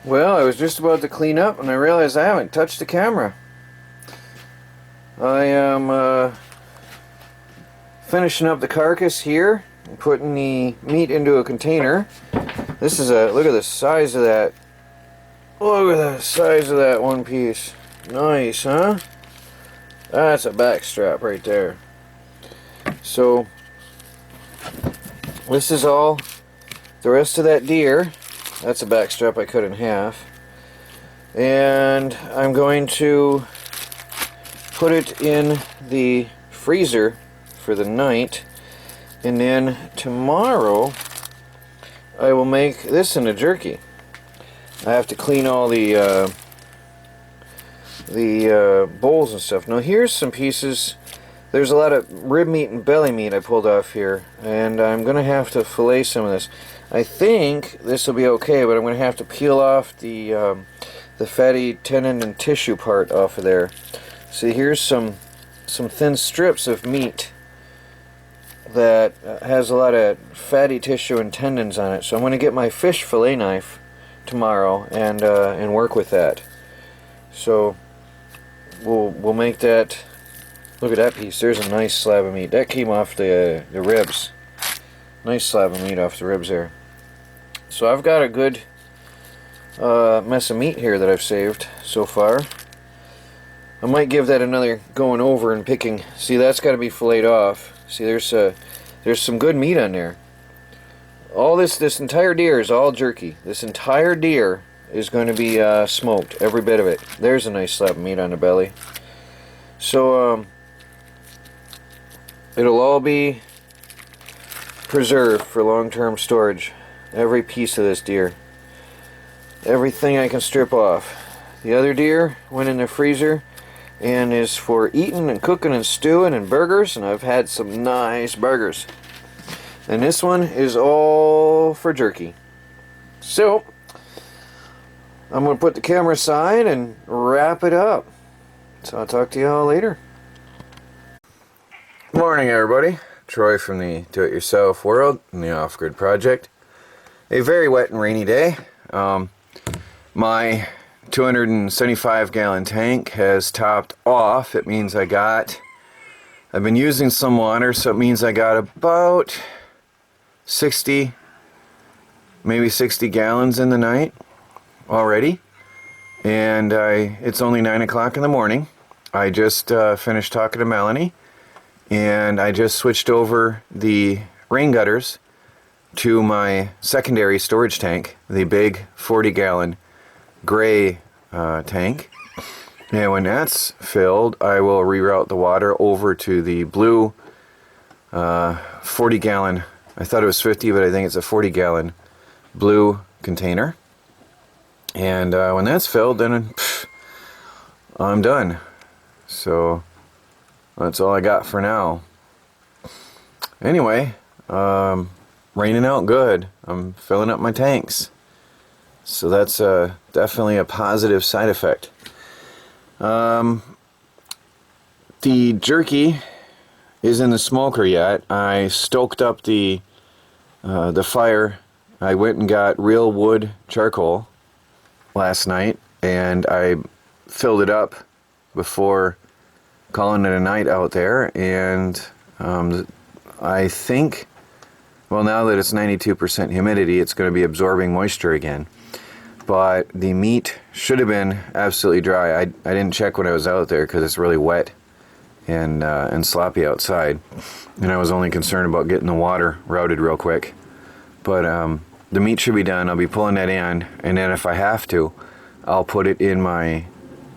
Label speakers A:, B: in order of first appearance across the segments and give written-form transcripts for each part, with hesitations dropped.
A: Well, I was just about to clean up and I realized I haven't touched the camera. I am finishing up the carcass here and putting the meat into a container. This is look at the size of that. Look at the size of that one piece. Nice, huh? That's a back strap right there. So, this is all the rest of that deer. That's a back strap I cut in half. And I'm going to put it in the freezer for the night. And then tomorrow, I will make this into jerky. I have to clean all the bowls and stuff. Now here's some pieces. There's a lot of rib meat and belly meat I pulled off here, and I'm going to have to fillet some of this. I think this will be okay, but I'm going to have to peel off the fatty tendon and tissue part off of there. See, here's some thin strips of meat that has a lot of fatty tissue and tendons on it. So I'm going to get my fish fillet knife tomorrow and work with that. So we'll make that. Look at that piece. There's a nice slab of meat. That came off the ribs. Nice slab of meat off the ribs there. So I've got a good mess of meat here that I've saved so far. I might give that another going over and picking. See, that's got to be filleted off. See, there's some good meat on there. All this entire deer is all jerky. This entire deer is going to be smoked, every bit of it. There's a nice slab of meat on the belly. So it'll all be preserved for long-term storage. Every piece of this deer. Everything I can strip off. The other deer went in the freezer and is for eating and cooking and stewing and burgers, and I've had some nice burgers. And this one is all for jerky. So I'm going to put the camera aside and wrap it up. So I'll talk to you all later. Morning, everybody. Troy from the Do-It-Yourself World and the Off-Grid Project. A very wet and rainy day. My 275-gallon tank has topped off. It means I've been using some water, so it means I got about 60, maybe 60 gallons in the night already. And it's only 9 o'clock in the morning. I just finished talking to Melanie, and I just switched over the rain gutters to my secondary storage tank, the big 40-gallon gray tank. And when that's filled, I will reroute the water over to the blue 40-gallon, I thought it was 50, but I think it's a 40-gallon blue container. And when that's filled, then I'm done. So that's all I got for now. Anyway, raining out good. I'm filling up my tanks. So that's definitely a positive side effect. The jerky is in the smoker yet. I stoked up the fire. I went and got real wood charcoal last night, and I filled it up before calling it a night out there. And I think, well, now that it's 92% humidity, it's going to be absorbing moisture again. But the meat should have been absolutely dry. I didn't check when I was out there because it's really wet and sloppy outside, and I was only concerned about getting the water routed real quick. But the meat should be done. I'll be pulling that in, and then if I have to, I'll put it in my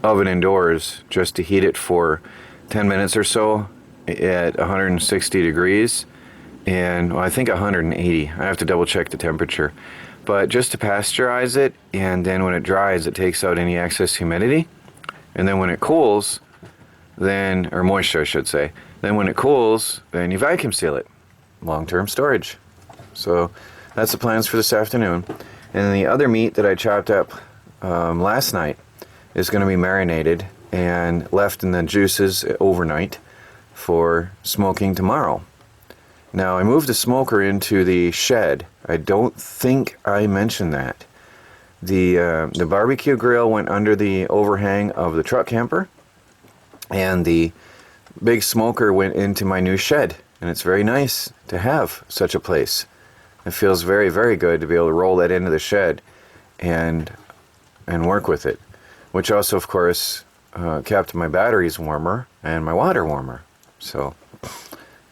A: oven indoors just to heat it for 10 minutes or so at 160 degrees, and well, I think 180. I have to double check the temperature. But just to pasteurize it, and then when it dries, it takes out any excess humidity. And then when it cools, then, or moisture I should say, then when it cools, then you vacuum seal it. Long-term storage. So that's the plans for this afternoon. And then the other meat that I chopped up last night is going to be marinated and left in the juices overnight for smoking tomorrow. Now I moved the smoker into the shed. I don't think I mentioned that. The barbecue grill went under the overhang of the truck camper, and the big smoker went into my new shed, and it's very nice to have such a place. It feels very, very good to be able to roll that into the shed and work with it, which also, of course, kept my batteries warmer and my water warmer. So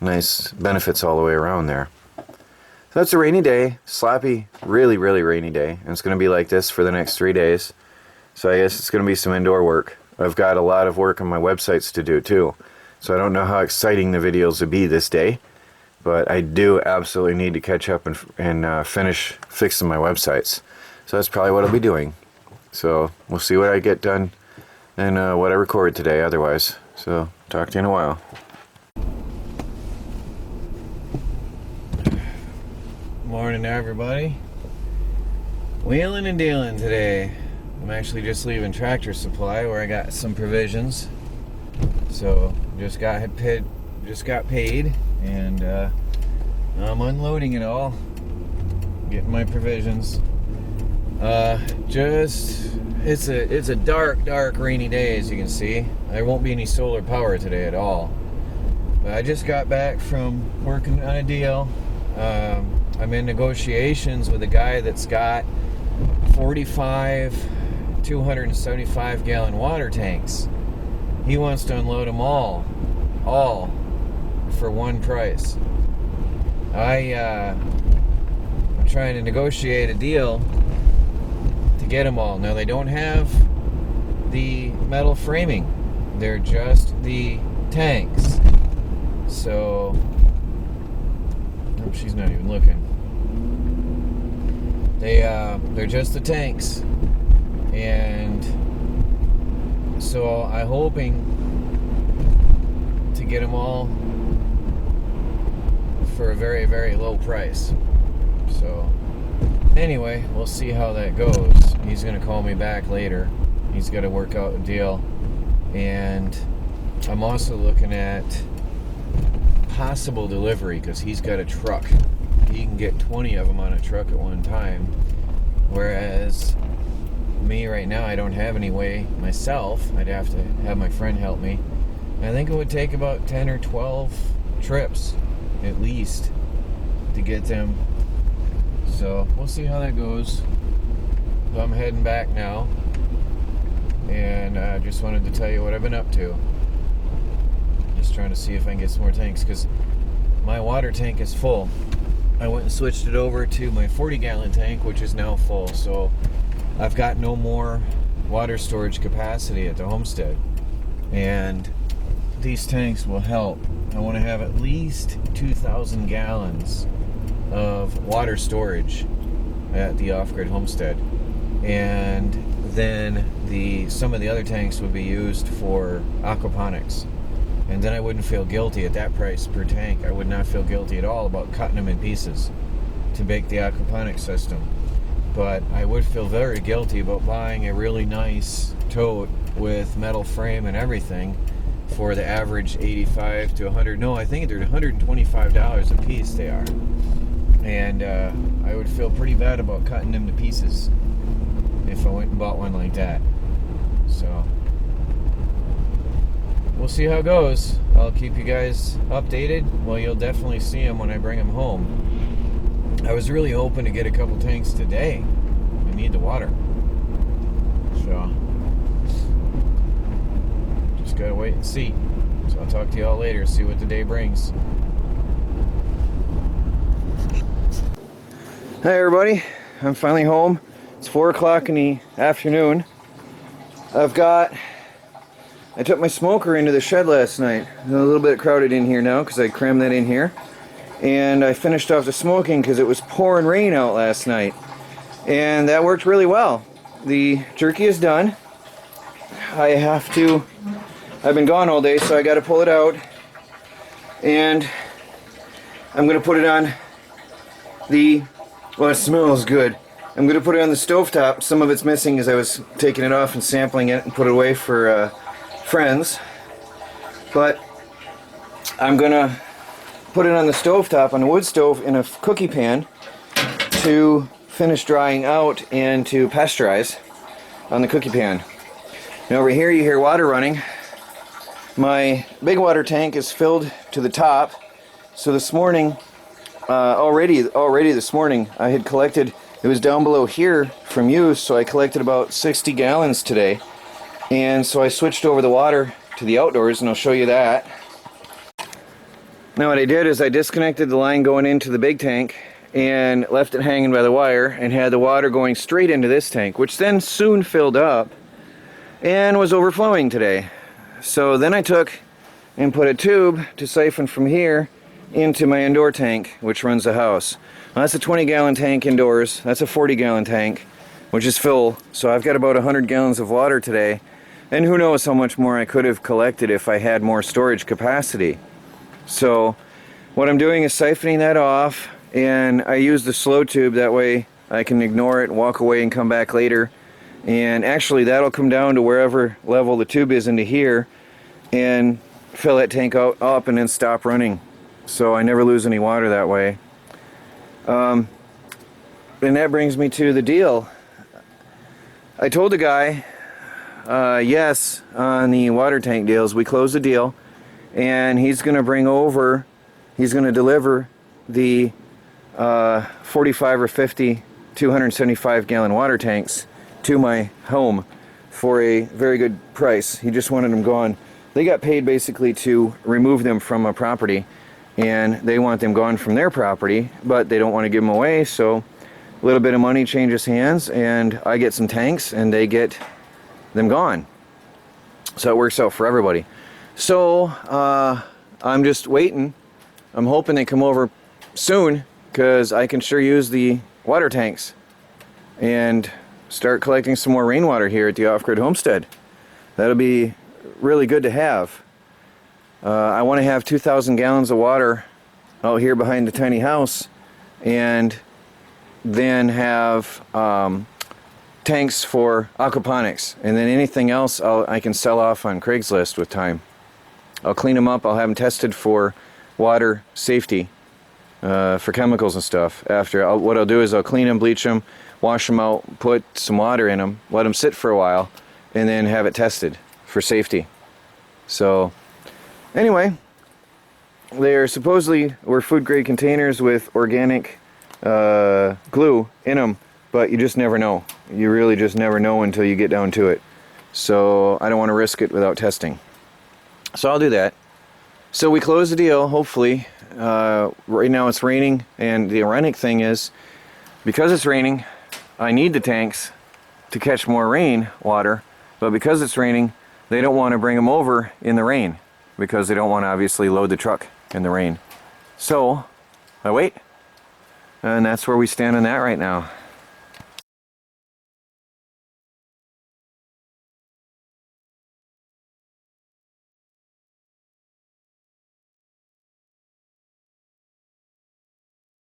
A: nice benefits all the way around there. So that's a rainy day, sloppy, really, really rainy day, and it's going to be like this for the next 3 days. So I guess it's going to be some indoor work. I've got a lot of work on my websites to do too, so I don't know how exciting the videos will be this day, but I do absolutely need to catch up and finish fixing my websites. So that's probably what I'll be doing. So we'll see what I get done and what I record today otherwise. So talk to you in a while. Morning everybody. Wheeling and dealing today. I'm actually just leaving Tractor Supply where I got some provisions. So just got paid and I'm unloading it all, getting my provisions. It's a dark rainy day, as you can see. There won't be any solar power today at all. But I just got back from working on a deal. I'm in negotiations with a guy that's got 45 275 gallon water tanks. He wants to unload them all for one price. I'm trying to negotiate a deal to get them all. Now they don't have the metal framing, they're just the tanks. So she's not even looking. They're just the tanks, and so I'm hoping to get them all for a very, very low price. So anyway, we'll see how that goes. He's gonna call me back later. He's got to work out a deal, and I'm also looking at possible delivery because he's got a truck. He can get 20 of them on a truck at one time, whereas me right now, I don't have any way myself. I'd have to have my friend help me. I think it would take about 10 or 12 trips at least to get them. So we'll see how that goes. So I'm heading back now, and I just wanted to tell you what I've been up to. Just trying to see if I can get some more tanks, because my water tank is full. I went and switched it over to my 40-gallon tank, which is now full. So I've got no more water storage capacity at the homestead, and these tanks will help. I want to have at least 2,000 gallons of water storage at the off-grid homestead, and then some of the other tanks would be used for aquaponics. And then I wouldn't feel guilty at that price per tank. I would not feel guilty at all about cutting them in pieces to bake the aquaponics system. But I would feel very guilty about buying a really nice tote with metal frame and everything for the average 85 to 100. No, I think they're $125 a piece they are. And I would feel pretty bad about cutting them to pieces if I went and bought one like that. So we'll see how it goes. I'll keep you guys updated. Well, you'll definitely see them when I bring them home. I was really hoping to get a couple tanks today. I need the water. So just gotta wait and see. So I'll talk to you all later, see what the day brings. Hi everybody, I'm finally home. It's 4 o'clock in the afternoon. I took my smoker into the shed last night. It's a little bit crowded in here now because I crammed that in here. And I finished off the smoking because it was pouring rain out last night. And that worked really well. The jerky is done. I've been gone all day, so I got to pull it out. And I'm going to put it on well, it smells good. I'm going to put it on the stovetop. Some of it's missing as I was taking it off and sampling it and put it away for friends, but I'm gonna put it on the stovetop, on a wood stove, in a cookie pan to finished drying out and to pasteurize on the cookie pan. And over here you hear water running. My big water tank is filled to the top. So this morning, already this morning, I had collected, it was down below here from use, so I collected about 60 gallons today. And so I switched over the water to the outdoors, and I'll show you that. Now what I did is I disconnected the line going into the big tank and left it hanging by the wire and had the water going straight into this tank, which then soon filled up and was overflowing today. So then I took and put a tube to siphon from here into my indoor tank, which runs the house. Now that's a 20-gallon tank indoors. That's a 40-gallon tank, which is full. So I've got about 100 gallons of water today. And who knows how much more I could have collected if I had more storage capacity. So what I'm doing is siphoning that off, and I use the slow tube. That way I can ignore it, walk away, and come back later. And actually that'll come down to wherever level the tube is into here and fill that tank up and then stop running. So I never lose any water that way. And that brings me to the deal. I told the guy yes on the water tank deals. We closed the deal, and he's going to deliver the 45 or 50 275 gallon water tanks to my home for a very good price. He just wanted them gone. They got paid basically to remove them from a property, and they want them gone from their property, but they don't want to give them away, so a little bit of money changes hands, and I get some tanks and they get them gone. So it works out for everybody. So I'm just waiting. I'm hoping they come over soon, because I can sure use the water tanks and start collecting some more rainwater here at the off-grid homestead. That'll be really good to have. I want to have 2,000 gallons of water out here behind the tiny house, and then have tanks for aquaponics, and then anything else I can sell off on Craigslist with time. I'll clean them up. I'll have them tested for water safety, for chemicals and stuff. After, what I'll do is I'll clean them, bleach them, wash them out, put some water in them, let them sit for a while, and then have it tested for safety. So anyway, they're supposedly were food grade containers with organic glue in them, but you just never know. You really just never know until you get down to it. So I don't want to risk it without testing. So I'll do that. So we close the deal, hopefully. Right now it's raining, and the ironic thing is, because it's raining, I need the tanks to catch more rain water, but because it's raining, they don't want to bring them over in the rain, because they don't want to obviously load the truck in the rain. So I wait, and that's where we stand on that right now.